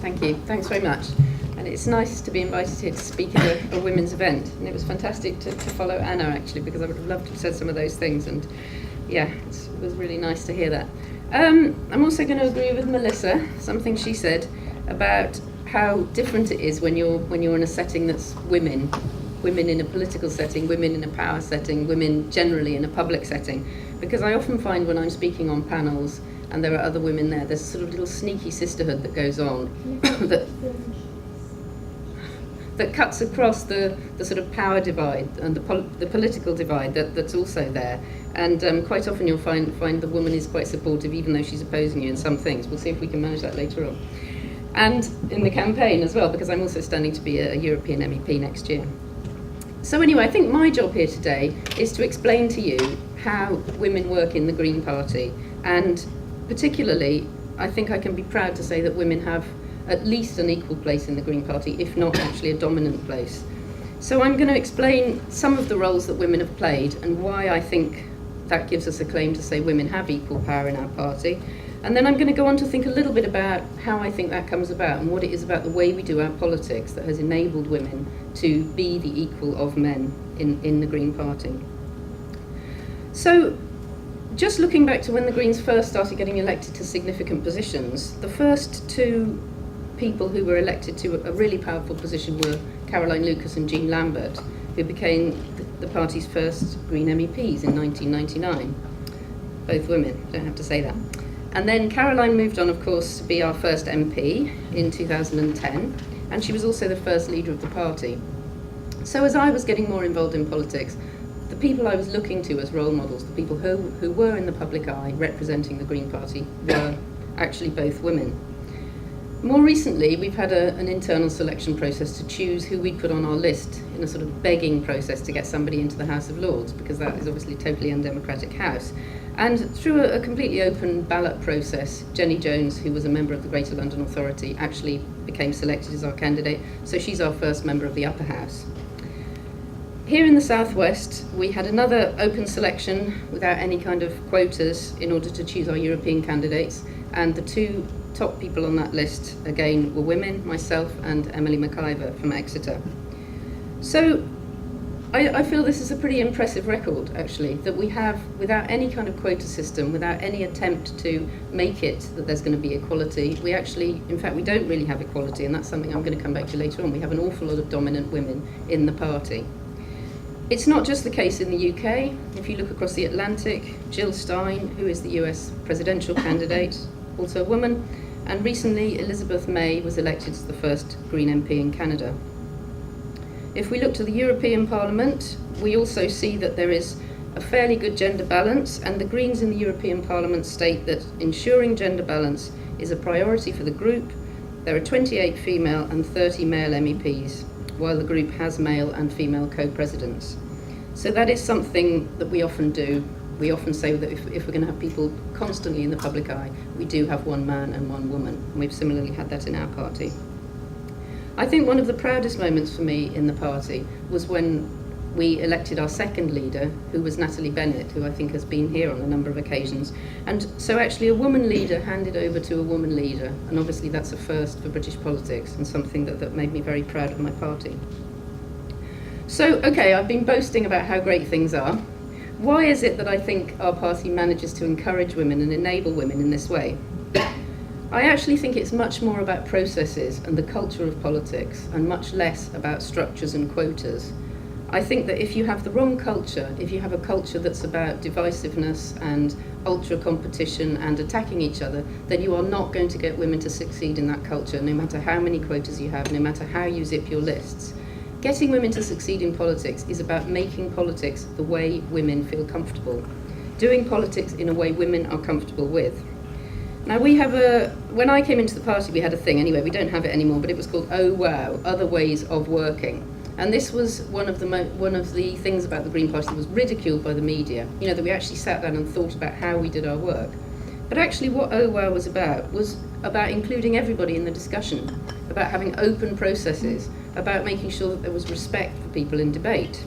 Thank you. Thanks very much. And it's nice to be invited here to speak at a women's event. And it was fantastic to follow Anna, actually, because I would have loved to have said some of those things. And yeah, it was really nice to hear that. I'm also going to agree with Melissa, something she said about how different it is when you're in a setting that's women in a political setting, women in a power setting, women generally in a public setting. Because I often find when I'm speaking on panels and there are other women there, there's a sort of little sneaky sisterhood that goes on that cuts across the sort of power divide and the political divide that's also there. And quite often you'll find the woman is quite supportive even though she's opposing you in some things. We'll see if we can manage that later on. And in the campaign as well, because I'm also standing to be a European MEP next year. So anyway, I think my job here today is to explain to you how women work in the Green Party. And particularly, I think I can be proud to say that women have at least an equal place in the Green Party, if not actually a dominant place. So I'm going to explain some of the roles that women have played and why I think that gives us a claim to say women have equal power in our party. And then I'm going to go on to think a little bit about how I think that comes about and what it is about the way we do our politics that has enabled women to be the equal of men in the Green Party. So, just looking back to when the Greens first started getting elected to significant positions, the first two people who were elected to a really powerful position were Caroline Lucas and Jean Lambert, who became the party's first Green MEPs in 1999. Both women, don't have to say that. And then Caroline moved on, of course, to be our first MP in 2010, and she was also the first leader of the party. So as I was getting more involved in politics, the people I was looking to as role models, the people who were in the public eye representing the Green Party, were actually both women. More recently, we've had an internal selection process to choose who we'd put on our list in a sort of begging process to get somebody into the House of Lords, because that is obviously a totally undemocratic house. And through a completely open ballot process, Jenny Jones, who was a member of the Greater London Authority, actually became selected as our candidate, so she's our first member of the upper house. Here in the southwest, we had another open selection without any kind of quotas in order to choose our European candidates, and the two top people on that list, again, were women, myself and Emily McIver from Exeter. So I feel this is a pretty impressive record, actually, that we have, without any kind of quota system, without any attempt to make it that there's going to be equality, we actually, in fact, we don't really have equality, and that's something I'm going to come back to later on. We have an awful lot of dominant women in the party. It's not just the case in the UK. If you look across the Atlantic, Jill Stein, who is the US presidential candidate, also a woman, and recently Elizabeth May was elected as the first Green MP in Canada. If we look to the European Parliament, we also see that there is a fairly good gender balance, and the Greens in the European Parliament state that ensuring gender balance is a priority for the group. There are 28 female and 30 male MEPs, while the group has male and female co-presidents. So that is something that we often do. We often say that if we're going to have people constantly in the public eye, we do have one man and one woman. And we've similarly had that in our party. I think one of the proudest moments for me in the party was when we elected our second leader, who was Natalie Bennett, who I think has been here on a number of occasions. And so actually a woman leader handed over to a woman leader, and obviously that's a first for British politics and something that made me very proud of my party. So, okay, I've been boasting about how great things are. Why is it that I think our party manages to encourage women and enable women in this way? I actually think it's much more about processes and the culture of politics, and much less about structures and quotas. I think that if you have the wrong culture, if you have a culture that's about divisiveness and ultra competition and attacking each other, then you are not going to get women to succeed in that culture, no matter how many quotas you have, no matter how you zip your lists. Getting women to succeed in politics is about making politics the way women feel comfortable, doing politics in a way women are comfortable with. Now when I came into the party, we had a thing, anyway, we don't have it anymore, but it was called Oh Wow, Other Ways of Working. And this was one of the things about the Green Party that was ridiculed by the media, that we actually sat down and thought about how we did our work. But actually what Oh Wow was about including everybody in the discussion, about having open processes, about making sure that there was respect for people in debate.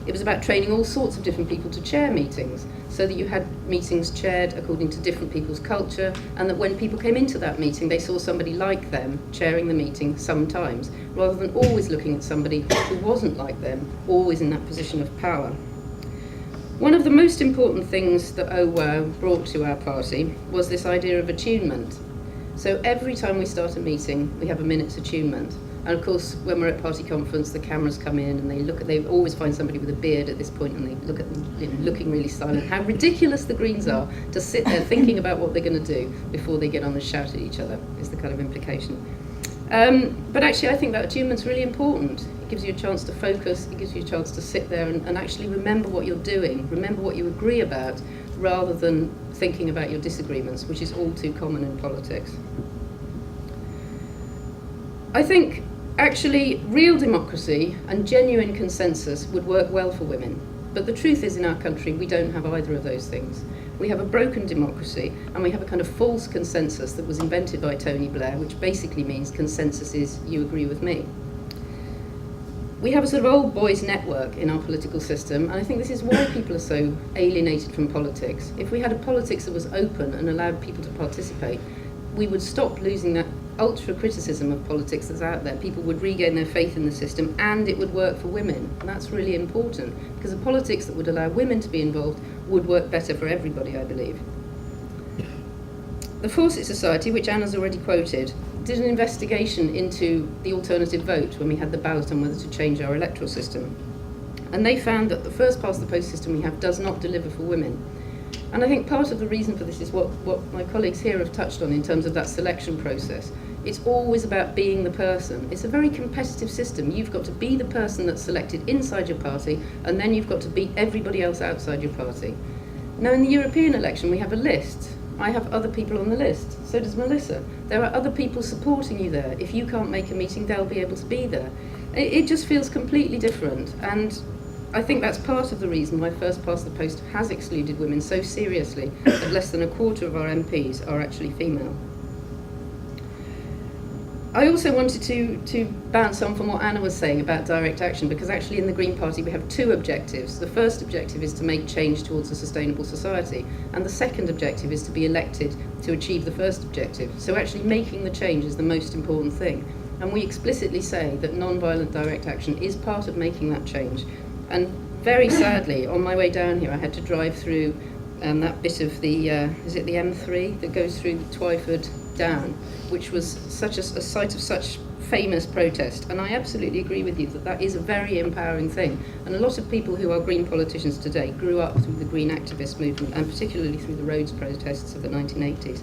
It was about training all sorts of different people to chair meetings, so that you had meetings chaired according to different people's culture, and that when people came into that meeting, they saw somebody like them chairing the meeting sometimes, rather than always looking at somebody who wasn't like them, always in that position of power. One of the most important things that Oh Wow brought to our party was this idea of attunement. So every time we start a meeting, we have a minute's attunement. And of course, when we're at party conference, the cameras come in and they always find somebody with a beard at this point, and they look at them, you know, looking really silent. How ridiculous the Greens are to sit there thinking about what they're going to do before they get on and shout at each other, is the kind of implication. But actually, I think that attunement's really important. It gives you a chance to focus, it gives you a chance to sit there and actually remember what you're doing, remember what you agree about, rather than thinking about your disagreements, which is all too common in politics. I think actually real democracy and genuine consensus would work well for women. But the truth is, in our country, we don't have either of those things. We have a broken democracy, and we have a kind of false consensus that was invented by Tony Blair, which basically means consensus is you agree with me. We have a sort of old boys network in our political system, and I think this is why people are so alienated from politics. If we had a politics that was open and allowed people to participate, we would stop losing that ultra criticism of politics that's out there. People would regain their faith in the system, and it would work for women. And that's really important, because a politics that would allow women to be involved would work better for everybody, I believe. The Fawcett Society, which Anna's already quoted, did an investigation into the alternative vote when we had the ballot on whether to change our electoral system. And they found that the first past the post system we have does not deliver for women. And I think part of the reason for this is what my colleagues here have touched on in terms of that selection process. It's always about being the person. It's a very competitive system. You've got to be the person that's selected inside your party, and then you've got to beat everybody else outside your party. Now, in the European election, we have a list. I have other people on the list. So does Melissa. There are other people supporting you there. If you can't make a meeting, they'll be able to be there. It just feels completely different. And I think that's part of the reason why First Past the Post has excluded women so seriously, that less than a quarter of our MPs are actually female. I also wanted to bounce on from what Anna was saying about direct action, because actually in the Green Party we have two objectives. The first objective is to make change towards a sustainable society, and the second objective is to be elected to achieve the first objective. So actually making the change is the most important thing. And we explicitly say that non-violent direct action is part of making that change. And very sadly, on my way down here, I had to drive through that bit of the, is it the M3 that goes through Twyford down, which was such a site of such famous protest. And I absolutely agree with you that that is a very empowering thing. And a lot of people who are Green politicians today grew up through the Green activist movement, and particularly through the roads protests of the 1980s.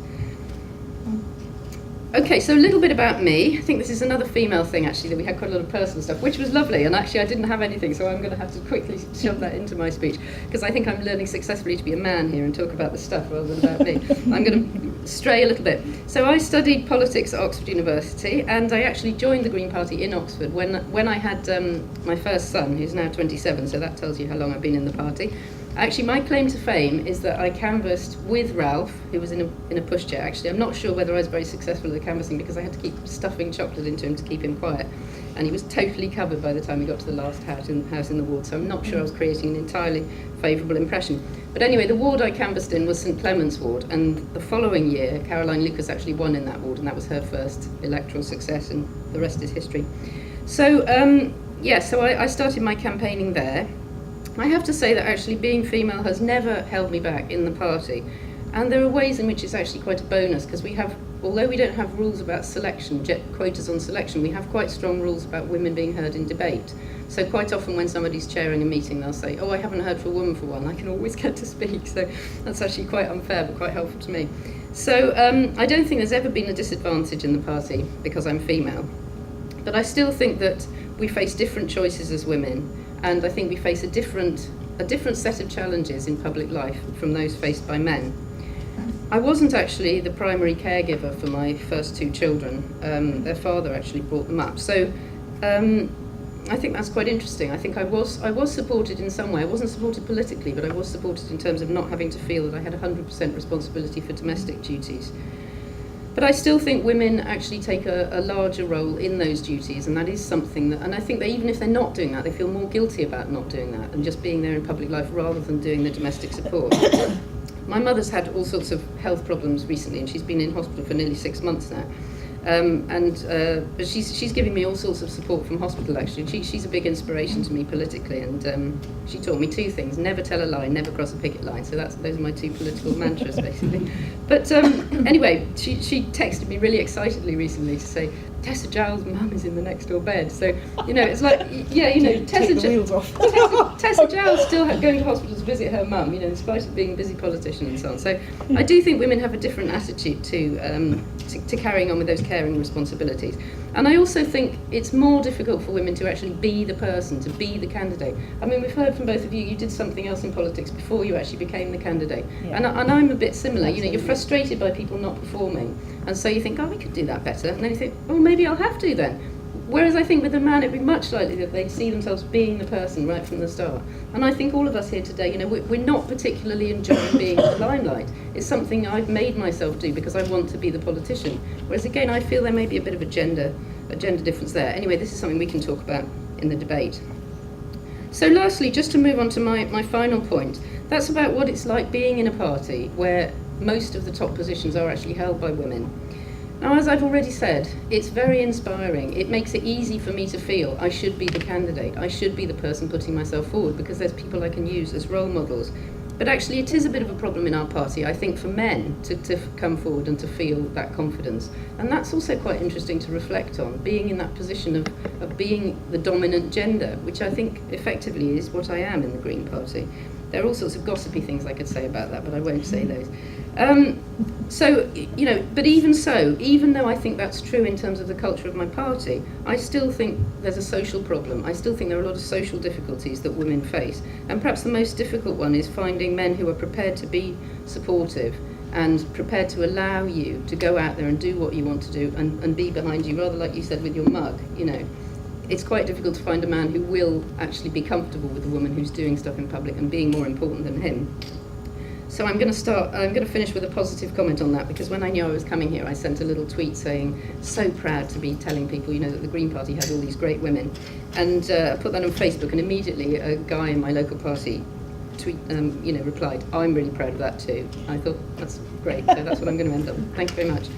Okay, so a little bit about me. I think this is another female thing, actually, that we had quite a lot of personal stuff, which was lovely, and actually I didn't have anything, so I'm going to have to quickly shove that into my speech, because I think I'm learning successfully to be a man here and talk about the stuff rather than about me. I'm going to stray a little bit. So I studied politics at Oxford University, and I actually joined the Green Party in Oxford when I had my first son, who's now 27, so that tells you how long I've been in the party. Actually, my claim to fame is that I canvassed with Ralph, who was in a pushchair. Actually, I'm not sure whether I was very successful at the canvassing, because I had to keep stuffing chocolate into him to keep him quiet. And he was totally covered by the time we got to the last house in the ward, so I'm not sure I was creating an entirely favourable impression. But anyway, the ward I canvassed in was St Clement's ward, and the following year, Caroline Lucas actually won in that ward, and that was her first electoral success, and the rest is history. So, so I started my campaigning there. I have to say that actually being female has never held me back in the party, and there are ways in which it's actually quite a bonus, because we have, although we don't have rules about selection, quotas on selection, we have quite strong rules about women being heard in debate. So quite often when somebody's chairing a meeting, they'll say, oh, I haven't heard from a woman for one, I can always get to speak. So that's actually quite unfair, but quite helpful to me. So I don't think there's ever been a disadvantage in the party because I'm female, but I still think that we face different choices as women. And I think we face a different set of challenges in public life from those faced by men. I wasn't actually the primary caregiver for my first two children. Their father actually brought them up. So I think that's quite interesting. I think I was supported in some way. I wasn't supported politically, but I was supported in terms of not having to feel that I had 100% responsibility for domestic duties. But I still think women actually take a larger role in those duties, and that is something that, and I think that even if they're not doing that, they feel more guilty about not doing that and just being there in public life rather than doing the domestic support. My mother's had all sorts of health problems recently, and she's been in hospital for nearly 6 months now. But she's giving me all sorts of support from hospital, actually. She's a big inspiration to me politically, and she taught me 2 things: never tell a lie, never cross a picket line. So those are my 2 political mantras, basically. But anyway, she texted me really excitedly recently to say, Tessa Giles' mum is in the next door bed. So, it's like, Take the wheels off. Tessa Giles still going to hospital to visit her mum, in spite of being a busy politician and so on. So I do think women have a different attitude to carrying on with those caring responsibilities. And I also think it's more difficult for women to actually be the person, to be the candidate. I mean, we've heard from both of you, you did something else in politics before you actually became the candidate. Yeah. And I'm a bit similar. Absolutely. You're frustrated by people not performing. And so you think, I could do that better. And then you think, maybe I'll have to then. Whereas I think with a man, it'd be much likely that they'd see themselves being the person right from the start. And I think all of us here today, we're not particularly enjoying being in the limelight. It's something I've made myself do because I want to be the politician. Whereas again, I feel there may be a bit of a gender difference there. Anyway, this is something we can talk about in the debate. So lastly, just to move on to my final point, that's about what it's like being in a party where most of the top positions are actually held by women. Now, as I've already said, it's very inspiring. It makes it easy for me to feel I should be the candidate. I should be the person putting myself forward because there's people I can use as role models. But actually, it is a bit of a problem in our party, I think, for men to come forward and to feel that confidence. And that's also quite interesting to reflect on, being in that position of being the dominant gender, which I think effectively is what I am in the Green Party. There are all sorts of gossipy things I could say about that, but I won't say those. But even so, even though I think that's true in terms of the culture of my party, I still think there's a social problem. I still think there are a lot of social difficulties that women face. And perhaps the most difficult one is finding men who are prepared to be supportive and prepared to allow you to go out there and do what you want to do and be behind you, rather like you said with your mug, It's quite difficult to find a man who will actually be comfortable with a woman who's doing stuff in public and being more important than him. So I'm going to finish with a positive comment on that, because when I knew I was coming here, I sent a little tweet saying, so proud to be telling people, that the Green Party has all these great women. And I put that on Facebook, and immediately a guy in my local party replied, I'm really proud of that too. I thought, that's great, so that's what I'm going to end up with. Thank you very much.